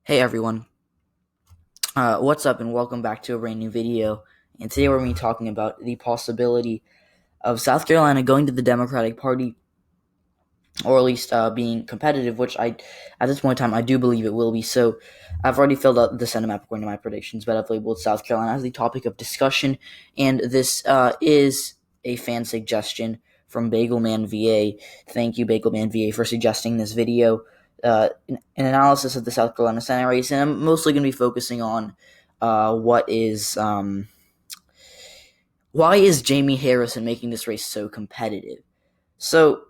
Hey everyone, what's up and welcome back to a brand new video. And today we're going to be talking about the possibility of South Carolina going to the Democratic Party, or at least being competitive, which at this point in time, I do believe it will be. So I've already filled out the Senate map according to my predictions, but I've labeled South Carolina as the topic of discussion. And this is a fan suggestion from Bagelman VA. Thank you, Bagelman VA, for suggesting this video. An analysis of the South Carolina Senate race, and I'm mostly going to be focusing on why is Jamie Harrison making this race so competitive? So,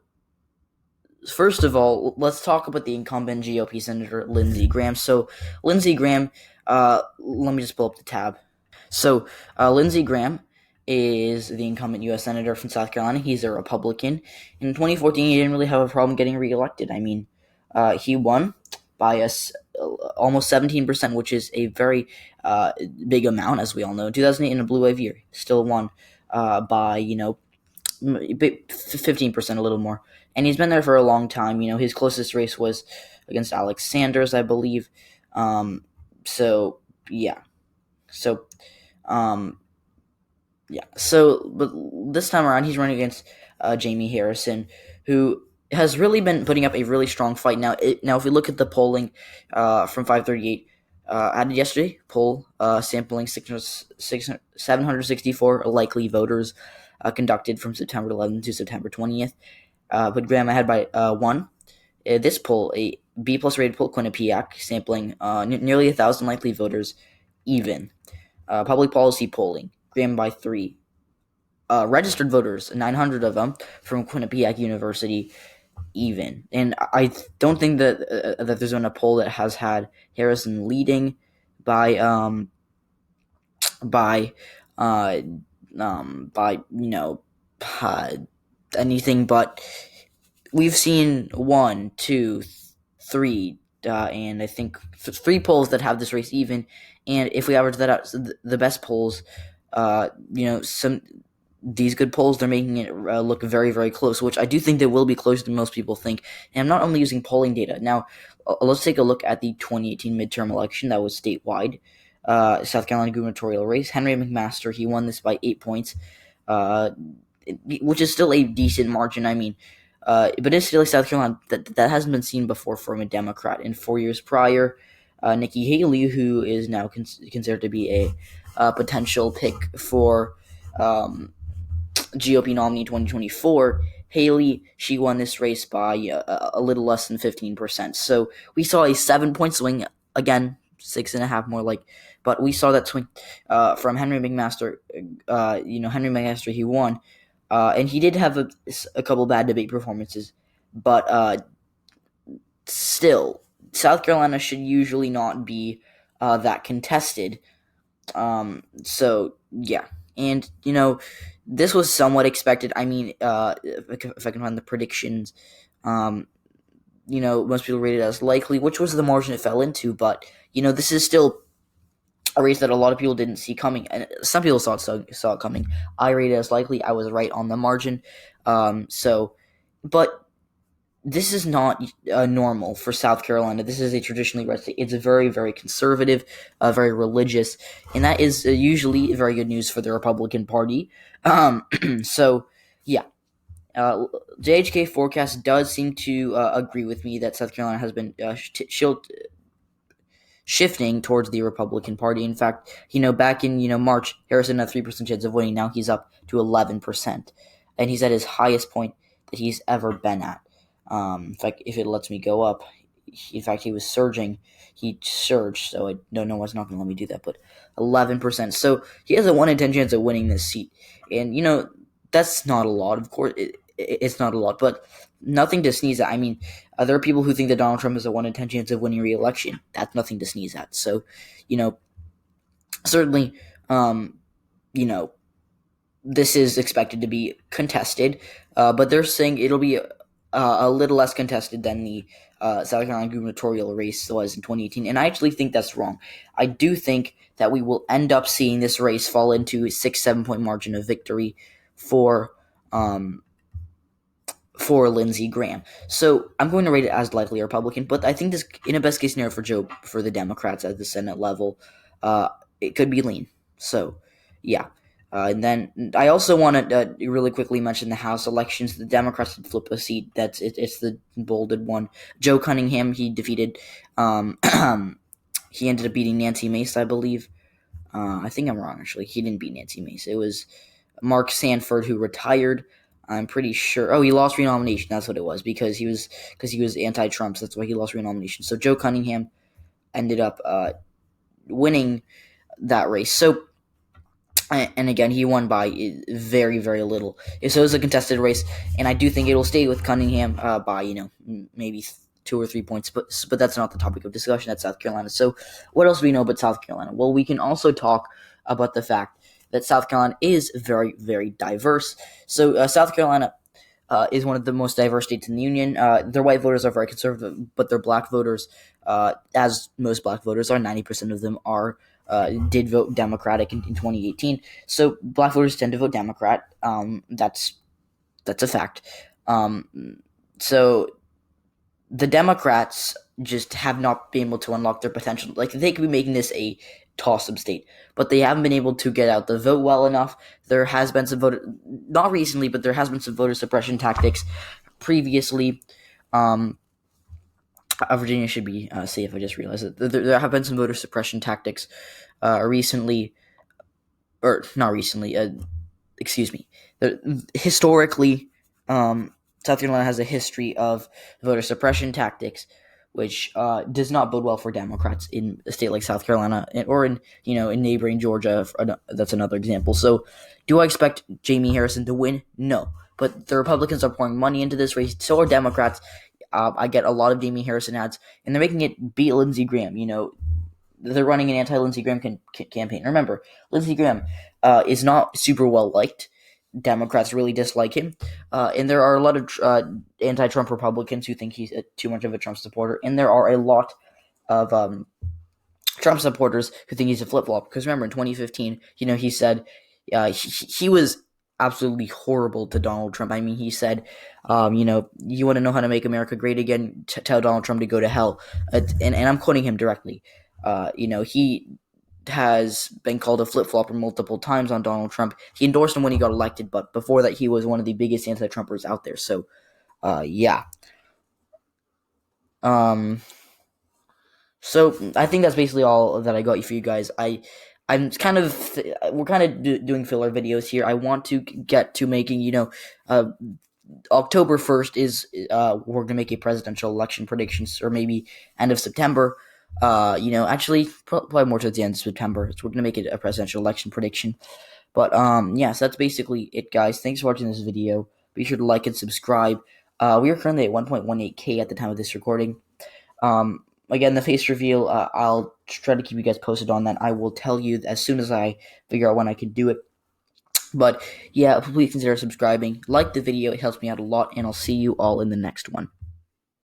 first of all, let's talk about the incumbent GOP Senator Lindsey Graham. So, Lindsey Graham, let me just pull up the tab. So, Lindsey Graham is the incumbent U.S. Senator from South Carolina. He's a Republican. In 2014, he didn't really have a problem getting reelected. I mean, he won by almost 17%, which is a very big amount, as we all know. 2008 in a blue wave year, still won by 15%, a little more. And he's been there for a long time. His closest race was against Alex Sanders, I believe. So but this time around, he's running against Jamie Harrison, who has really been putting up a really strong fight. Now, if we look at the polling from 538 added yesterday, poll sampling 764 likely voters conducted from September 11th to September 20th, put Graham ahead by one. This poll, a B+ rated poll, Quinnipiac, sampling nearly 1,000 likely voters, even. Public policy polling, Graham by 3. Registered voters, 900 of them, from Quinnipiac University, even. And I don't think that there's been a poll that has had Harrison leading by anything, but we've seen 1, 2, 3, and I think 3 polls that have this race even. And if we average that out, the best polls, these good polls, they're making it look very, very close, which I do think they will be closer than most people think. And I'm not only using polling data. Now, let's take a look at the 2018 midterm election that was statewide. South Carolina gubernatorial race. Henry McMaster, he won this by 8 points, which is still a decent margin. I mean, but it's still South Carolina that hasn't been seen before from a Democrat. In 4 years prior, Nikki Haley, who is now considered to be a potential pick for GOP nominee in 2024, Haley, she won this race by a little less than 15%. So we saw a 7-point swing, again, 6.5 more like, but we saw that swing from Henry McMaster. Henry McMaster, he won, and he did have a couple bad debate performances, but still, South Carolina should usually not be that contested. So yeah, and this was somewhat expected. I mean, if I can find the predictions, most people rated it as likely, which was the margin it fell into. But this is still a race that a lot of people didn't see coming, and some people saw it coming. I rated it as likely. I was right on the margin. But this is not normal for South Carolina. This is a traditionally red state. It's very, very conservative, very religious, and that is usually very good news for the Republican Party. So, yeah. JHK forecast does seem to agree with me that South Carolina has been shifting towards the Republican Party. In fact, back in March, Harrison had 3% chance of winning. Now he's up to 11%, and he's at his highest point that he's ever been at. In fact, if it lets me go up, in fact, he was surging. He surged, so I don't know why it's not going to let me do that, but 11%. So he has a 1 in 10 chance of winning this seat. And, that's not a lot. Of course, it's not a lot, but nothing to sneeze at. I mean, there are people who think that Donald Trump has a 1 in 10 chance of winning re-election. That's nothing to sneeze at. So, certainly, this is expected to be contested, but they're saying it'll be a little less contested than the South Carolina gubernatorial race was in 2018, and I actually think that's wrong. I do think that we will end up seeing this race fall into a 6-7 point margin of victory for for Lindsey Graham. So I'm going to rate it as likely Republican, but I think this, in a best case scenario for the Democrats at the Senate level, it could be lean. So, yeah. And then I also want to really quickly mention the House elections. The Democrats did flip a seat. It's the bolded one. Joe Cunningham, he defeated. He ended up beating Nancy Mace, I believe. I think I'm wrong, actually. He didn't beat Nancy Mace. It was Mark Sanford, who retired. I'm pretty sure. Oh, he lost renomination. That's what it was, because he was anti-Trump. So that's why he lost renomination. So Joe Cunningham ended up winning that race. So, and again, he won by very, very little. So it was a contested race, and I do think it will stay with Cunningham by maybe 2 or 3 points. But that's not the topic of discussion. That's South Carolina. So what else do we know about South Carolina? Well, we can also talk about the fact that South Carolina is very, very diverse. So South Carolina is one of the most diverse states in the union. Their white voters are very conservative, but their black voters, as most black voters are, 90% of them did vote Democratic in 2018. So black voters tend to vote Democrat. That's a fact. So the Democrats just have not been able to unlock their potential. Like, they could be making this a toss-up state, but they haven't been able to get out the vote well enough. There has been some voter, not recently, but there has been some voter suppression tactics previously. Virginia should be safe. I just realized that there have been some voter suppression tactics recently, or not recently. Excuse me. Historically, South Carolina has a history of voter suppression tactics, which does not bode well for Democrats in a state like South Carolina, or in neighboring Georgia. That's another example. So, do I expect Jamie Harrison to win? No, but the Republicans are pouring money into this race. So are Democrats. I get a lot of Jamie Harrison ads, and they're making it beat Lindsey Graham. They're running an anti-Lindsey Graham campaign. Remember, Lindsey Graham is not super well liked. Democrats really dislike him, and there are a lot of anti-Trump Republicans who think he's too much of a Trump supporter, and there are a lot of Trump supporters who think he's a flip-flop. Because remember, in 2015, he said he was absolutely horrible to Donald Trump. I mean, he said, you want to know how to make America great again? Tell Donald Trump to go to hell. And I'm quoting him directly. He has been called a flip-flopper multiple times on Donald Trump. He endorsed him when he got elected, but before that, he was one of the biggest anti-Trumpers out there. So, yeah. So I think that's basically all that I got for you guys. We're kind of doing filler videos here. I want to get to making, October 1st is, we're going to make a presidential election predictions, or maybe end of September. Actually, probably more towards the end of September. So we're going to make it a presidential election prediction. But, so that's basically it, guys. Thanks for watching this video. Be sure to like and subscribe. We are currently at 1.18K at the time of this recording. Again, the face reveal, I'll try to keep you guys posted on that. I will tell you as soon as I figure out when I can do it. But, yeah, please consider subscribing. Like the video. It helps me out a lot, and I'll see you all in the next one.